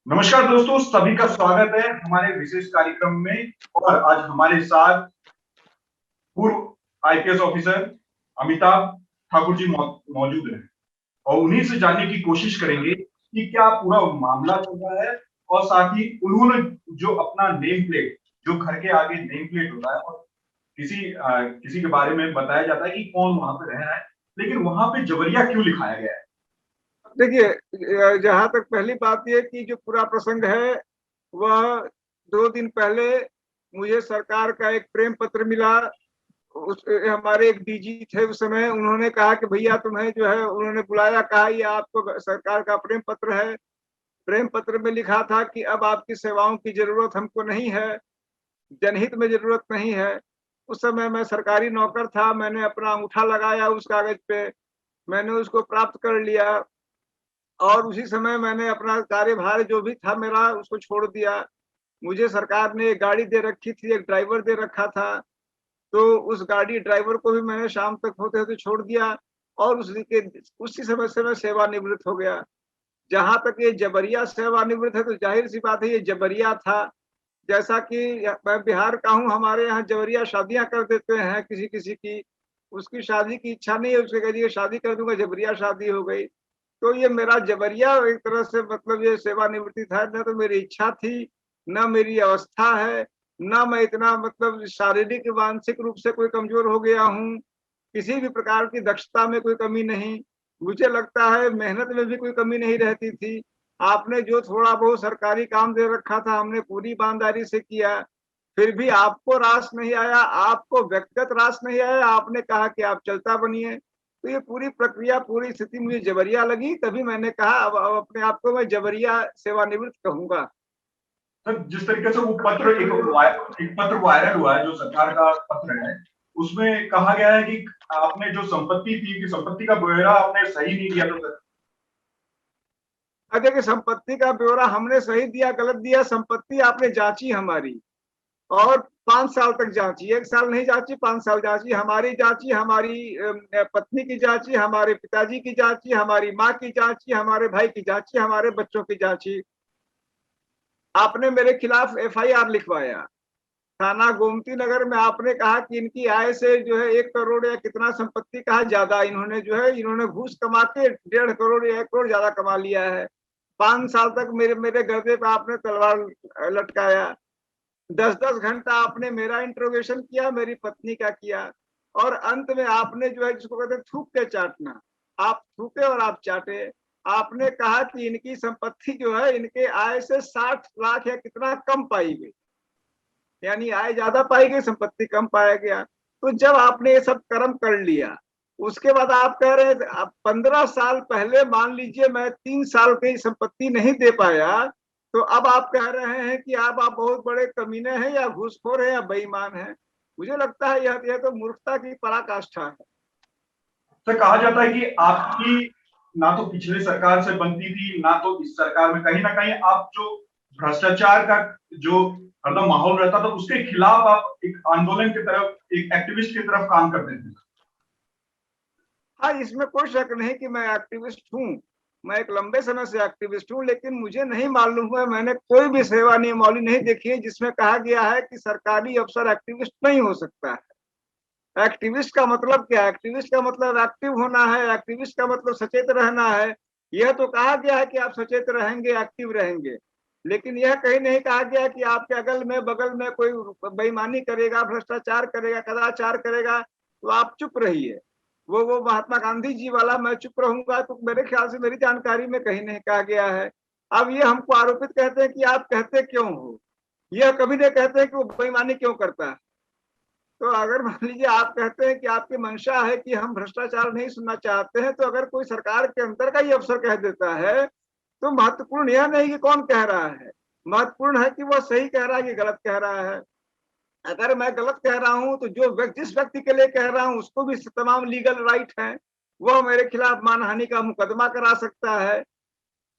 नमस्कार दोस्तों, सभी का स्वागत है हमारे विशेष कार्यक्रम में। और आज हमारे साथ पूर्व आईपीएस ऑफिसर अमिताभ ठाकुर जी मौजूद हैं और उन्हीं से जानने की कोशिश करेंगे कि क्या पूरा मामला चल रहा है। और साथ ही उन्होंने जो अपना नेम प्लेट, जो घर के आगे नेम प्लेट होता है, और किसी के बारे में बताया जाता है कि कौन वहां पे रह रहा है, लेकिन वहां पे जबरिया क्यों लिखाया गया है। देखिए, जहाँ तक पहली बात ये कि जो पूरा प्रसंग है वह 2 दिन पहले मुझे सरकार का एक प्रेम पत्र मिला। उस हमारे एक डीजी थे उस समय, उन्होंने कहा कि भैया तुम्हें जो है, उन्होंने बुलाया, कहा ये आपको सरकार का प्रेम पत्र है। प्रेम पत्र में लिखा था कि अब आपकी सेवाओं की जरूरत हमको नहीं है, जनहित में जरूरत नहीं है। उस समय मैं सरकारी नौकर था, मैंने अपना अंगूठा लगाया उस कागज पे, मैंने उसको प्राप्त कर लिया और उसी समय मैंने अपना कार्यभार जो भी था मेरा उसको छोड़ दिया। मुझे सरकार ने एक गाड़ी दे रखी थी, एक ड्राइवर दे रखा था, तो उस गाड़ी ड्राइवर को भी मैंने शाम तक होते होते छोड़ दिया और उसी समय से मैं सेवानिवृत्त हो गया। जहाँ तक ये जबरिया सेवानिवृत्त है तो जाहिर सी बात है ये जबरिया था। जैसा कि मैं बिहार का हूँ, हमारे यहाँ जबरिया शादियां कर देते हैं किसी किसी की। उसकी शादी की इच्छा नहीं है, उसके कह दिए शादी कर दूंगा, जबरिया शादी हो गई। तो ये मेरा जबरिया एक तरह से मतलब ये सेवानिवृत्ति था। न तो मेरी इच्छा थी, न मेरी अवस्था है, न मैं इतना मतलब शारीरिक मानसिक रूप से कोई कमजोर हो गया हूँ। किसी भी प्रकार की दक्षता में कोई कमी नहीं, मुझे लगता है मेहनत में भी कोई कमी नहीं रहती थी। आपने जो थोड़ा बहुत सरकारी काम दे रखा था हमने पूरी ईमानदारी से किया, फिर भी आपको रास नहीं आया, आपको व्यक्तिगत रास नहीं आया, आपने कहा कि आप चलता बनिए। तो ये पूरी प्रक्रिया, पूरी स्थिति मुझे जबरिया लगी, तभी मैंने कहा अब अपने आप को मैं जबरिया सेवानिवृत्त कहूंगा। सर, जिस तरीके से वो पत्र एक पत्र वायरल हुआ है, जो सरकार का पत्र है, उसमें कहा गया है कि आपने जो संपत्ति थी, कि संपत्ति का ब्यौरा आपने सही नहीं दिया था सर। देखिए, संपत्ति का ब्यौरा हमने सही दिया गलत दिया, संपत्ति आपने जांची हमारी और 5 साल तक जांची, 1 साल नहीं जांची, 5 साल जांची, हमारी जांची, हमारी पत्नी की जांची, हमारे पिताजी की जांची, हमारी माँ की जांची, हमारे भाई की जांची, हमारे बच्चों की जांची। आपने मेरे खिलाफ एफआईआर लिखवाया थाना गोमती नगर में। आपने कहा कि इनकी आय से जो है 1 करोड़ या कितना संपत्ति, कहा ज्यादा, इन्होंने जो है इन्होंने घूस कमा के 1.5 करोड़ या 1 करोड़ ज्यादा कमा लिया है। 5 साल तक मेरे मेरे गर्दे पे आपने तलवार लटकाया। 10-10 घंटा आपने मेरा इंट्रोगेशन किया, मेरी पत्नी का किया, और अंत में आपने जो है जिसको कहते हैं थूक के चाटना, आप थूके और आप चाटे। आपने कहा कि इनकी संपत्ति जो है इनके आय से 60 लाख या कितना कम पाई गई, यानी आय ज्यादा पाई गई, संपत्ति कम पाया गया। तो जब आपने ये सब कर्म कर लिया, उसके बाद आप कह रहे हैं अब 15 साल पहले मान लीजिए मैं 3 साल की संपत्ति नहीं दे पाया, तो अब आप कह रहे हैं कि आप बहुत बड़े कमीने हैं या घूसखोर हैं या बेईमान हैं। मुझे लगता है यह तो मूर्खता की पराकाष्ठा है। सर, कहा जाता है कि आपकी ना तो पिछले सरकार से बनती थी, ना तो इस सरकार में। कहीं ना कहीं आप जो भ्रष्टाचार का जो हरदम माहौल रहता था, उसके खिलाफ आप एक आंदोलन की तरफ, एक एक्टिविस्ट की तरफ काम करते थे। हाँ, इसमें कोई शक नहीं कि मैं एक्टिविस्ट हूँ। मैं एक लंबे समय से एक्टिविस्ट हूँ, लेकिन मुझे नहीं मालूम है, मैंने कोई भी सेवा नियमावली नहीं देखी है जिसमें कहा गया है कि सरकारी अफसर एक्टिविस्ट नहीं हो सकता है। एक्टिविस्ट का मतलब क्या है? एक्टिविस्ट का मतलब एक्टिव होना है, एक्टिविस्ट का मतलब सचेत रहना है। यह तो कहा गया है कि आप सचेत रहेंगे, एक्टिव रहेंगे, लेकिन यह कहीं नहीं कहा गया कि आपके अगल में बगल में कोई बेईमानी करेगा, भ्रष्टाचार करेगा, कदाचार करेगा तो आप चुप रहिए। वो महात्मा गांधी जी वाला मैं चुप रहूंगा तो मेरे ख्याल से मेरी जानकारी में कहीं नहीं कहा गया है। अब ये हमको आरोपित कहते हैं कि आप कहते क्यों हो, यह कभी नहीं कहते हैं कि वो बेईमानी क्यों करता है। तो अगर मान लीजिए आप कहते हैं कि आपकी मंशा है कि हम भ्रष्टाचार नहीं सुनना चाहते हैं, तो अगर कोई सरकार के अंदर का ही अफसर कह देता है तो महत्वपूर्ण यह नहीं कि कौन कह रहा है, महत्वपूर्ण है कि वह सही कह रहा है कि गलत कह रहा है। अगर मैं गलत कह रहा हूं तो जिस व्यक्ति के लिए कह रहा हूं उसको भी तमाम लीगल राइट है, वह मेरे खिलाफ मानहानि का मुकदमा करा सकता है।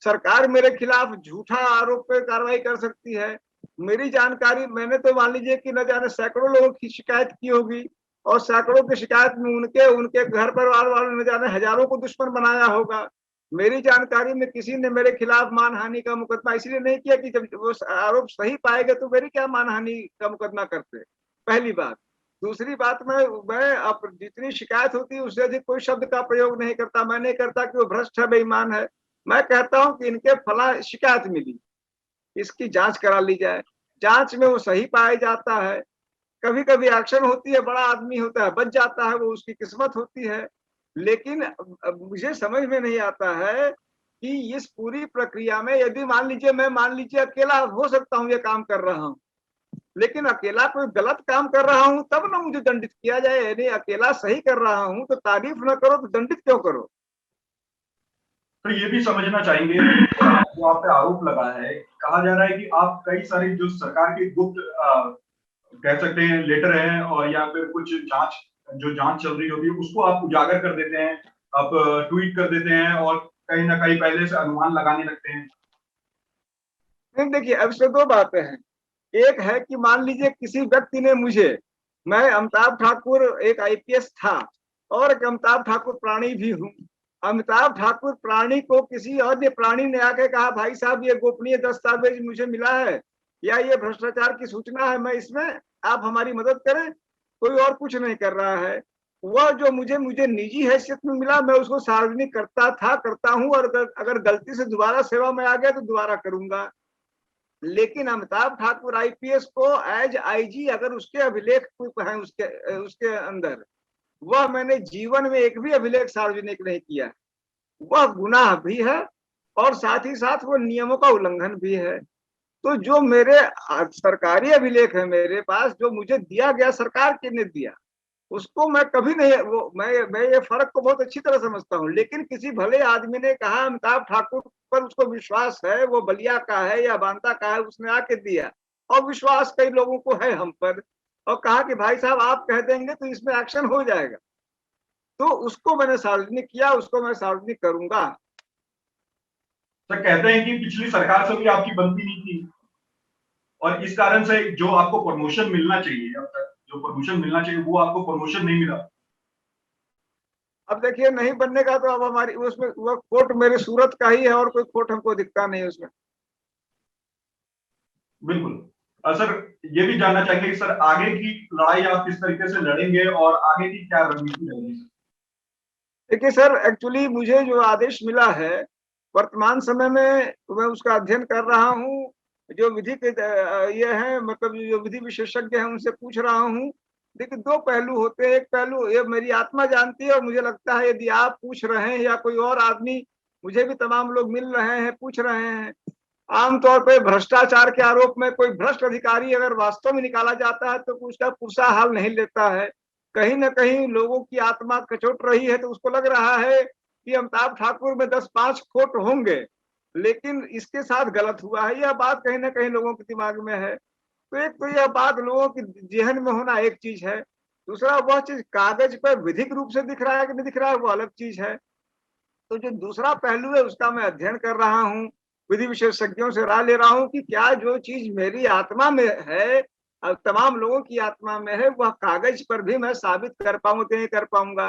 सरकार मेरे खिलाफ झूठा आरोप पे कार्रवाई कर सकती है। मेरी जानकारी, मैंने तो मान लीजिए कि न जाने सैकड़ों लोगों की शिकायत की होगी, और सैकड़ों की शिकायत में उनके उनके घर परिवार वालों ने न जाने हजारों को दुश्मन बनाया होगा। मेरी जानकारी में किसी ने मेरे खिलाफ मानहानि का मुकदमा इसलिए नहीं किया कि जब वो आरोप सही पाएगा तो मेरी क्या मानहानि का मुकदमा करते, पहली बात। दूसरी बात, मैं अब जितनी शिकायत होती है उससे अधिक कोई शब्द का प्रयोग नहीं करता। मैं नहीं करता कि वो भ्रष्ट है, बेईमान है। मैं कहता हूं कि इनके फला शिकायत मिली, इसकी जांच करा ली जाए। जांच में वो सही पाया जाता है, कभी कभी एक्शन होती है, बड़ा आदमी होता है बच जाता है, वो उसकी किस्मत होती है। लेकिन अब मुझे समझ में नहीं आता है कि इस पूरी प्रक्रिया में यदि मान लीजिए अकेला हो सकता हूँ ये काम कर रहा हूँ, लेकिन अकेला कोई गलत काम कर रहा हूँ तब ना मुझे दंडित किया जाए। यदि अकेला सही कर रहा हूँ तो तारीफ न करो तो दंडित क्यों करो? तो ये भी समझना चाहेंगे जो आप पे आरोप लगा है, कहा जा रहा है कि आप कई सारी जो सरकार की गुप्त कह सकते हैं लेटर हैं और या फिर कुछ जांच चल रही होती है उसको आप उजागर कर देते हैं, आप ट्वीट कर देते हैं और कहीं ना कहीं पहले से अनुमान लगाने लगते हैं। नहीं, देखिए, अब इसमें दो बातें हैं। एक है कि मान लीजिए किसी व्यक्ति ने मुझे, मैं अमिताभ ठाकुर एक आईपीएस था और एक अमिताभ ठाकुर प्राणी भी हूँ। अमिताभ ठाकुर प्राणी को किसी अन्य प्राणी ने आके कहा, भाई साहब ये गोपनीय दस्तावेज मुझे मिला है या ये भ्रष्टाचार की सूचना है, मैं इसमें आप हमारी मदद करें। कोई और कुछ नहीं कर रहा है। वह जो मुझे मुझे निजी हैसियत में मिला, मैं उसको सार्वजनिक करता था, करता हूँ, और अगर गलती से दोबारा सेवा में आ गया तो दोबारा करूंगा। लेकिन अमिताभ ठाकुर आईपीएस को एज आईजी अगर उसके अभिलेख है उसके उसके अंदर, वह मैंने जीवन में एक भी अभिलेख सार्वजनिक नहीं किया। वह गुनाह भी है और साथ ही साथ वो नियमों का उल्लंघन भी है। तो जो मेरे सरकारी अभिलेख है मेरे पास, जो मुझे दिया गया, सरकार के ने दिया, उसको मैं कभी नहीं, वो मैं ये फर्क को बहुत अच्छी तरह समझता हूँ। लेकिन किसी भले आदमी ने कहा अमिताभ ठाकुर पर उसको विश्वास है, वो बलिया का है या बांदा का है, उसने आके दिया, और विश्वास कई लोगों को है हम पर, और कहा कि भाई साहब आप कह देंगे तो इसमें एक्शन हो जाएगा। तो उसको मैंने सार्वजनिक किया, उसको मैं सार्वजनिक करूंगा। सर कहते हैं कि पिछली सरकार से भी आपकी बनती नहीं थी और इस कारण से जो आपको प्रमोशन मिलना चाहिए, अब तक जो प्रमोशन मिलना चाहिए वो आपको प्रमोशन नहीं मिला। अब देखिए, नहीं बनने का तो अब हमारी उसमें वह खोट मेरे सूरत का ही है, और कोई खोट हमको दिखता नहीं उसमें। बिल्कुल। सर ये भी जानना चाहेंगे कि सर आगे की लड़ाई आप किस तरीके से लड़ेंगे और आगे की क्या रणनीति रहेगी सर? देखिए सर, एक्चुअली मुझे जो आदेश मिला है वर्तमान समय में, मैं उसका अध्ययन कर रहा हूँ। जो विधि के ये है, मतलब जो विधि विशेषज्ञ हैं उनसे पूछ रहा हूँ। देखिए, दो पहलू होते हैं। एक पहलू ये मेरी आत्मा जानती है, और मुझे लगता है यदि आप पूछ रहे हैं या कोई और आदमी, मुझे भी तमाम लोग मिल रहे हैं, पूछ रहे हैं। आमतौर पर भ्रष्टाचार के आरोप में कोई भ्रष्ट अधिकारी अगर वास्तव में निकाला जाता है तो उसका पुरसा हाल नहीं लेता है। कहीं ना कहीं लोगों की आत्मा कचोट रही है, तो उसको लग रहा है कि अमिताभ ठाकुर में 10-5 खोट होंगे, लेकिन इसके साथ गलत हुआ है। यह बात कहीं ना कहीं लोगों के दिमाग में है। तो एक तो यह बात लोगों की जेहन में होना एक चीज है। दूसरा, वह चीज कागज पर विधिक रूप से दिख रहा है कि नहीं दिख रहा है, वो अलग चीज है। तो जो दूसरा पहलू है उसका मैं अध्ययन कर रहा हूँ, विधि विशेषज्ञों से राय ले रहा हूँ कि क्या जो चीज मेरी आत्मा में है और तमाम लोगों की आत्मा में है, वह कागज पर भी मैं साबित कर पाऊंगा कि नहीं कर पाऊंगा।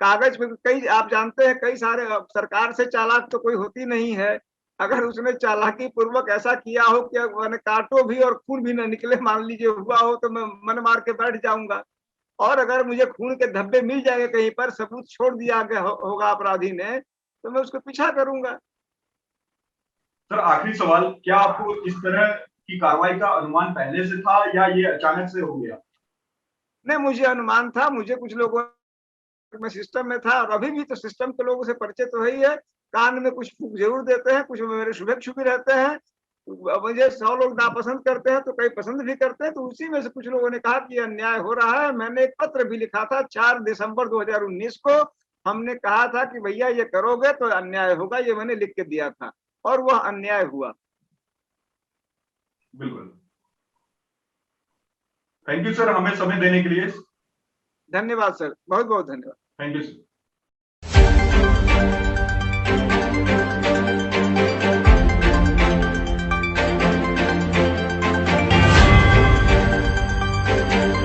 कागज पे कई, आप जानते हैं, कई सारे, सरकार से चालाक तो कोई होती नहीं है। अगर उसने चालाकी पूर्वक ऐसा किया हो कि मैंने काटो भी और खून भी न निकले, मान लीजिए हुआ हो, तो मैं मन मार के बैठ जाऊंगा। और अगर मुझे खून के धब्बे मिल जाएंगे कहीं पर, सबूत छोड़ दिया गया होगा अपराधी ने, तो मैं उसको पीछा करूंगा। सर आखिरी सवाल, क्या आपको इस तरह की कार्रवाई का अनुमान पहले से था या ये अचानक से हो गया? नहीं, मुझे अनुमान था, मुझे कुछ लोगों में सिस्टम में था, और अभी भी तो सिस्टम के लोगों से परिचय तो है ही है। कान में कुछ फूंक जरूर देते हैं, कुछ मेरे शुभेच्छु भी रहते हैं। मुझे 100 लोग नापसंद करते हैं तो कई पसंद भी करते हैं। तो उसी में से कुछ लोगों ने कहा कि अन्याय हो रहा है। मैंने एक पत्र भी लिखा था 4 दिसंबर 2019 को। हमने कहा था कि भैया ये करोगे तो अन्याय होगा, ये मैंने लिख के दिया था, और वह अन्याय हुआ। बिल्कुल। थैंक यू सर हमें समय देने के लिए। धन्यवाद सर, बहुत बहुत धन्यवाद। Thank you sir.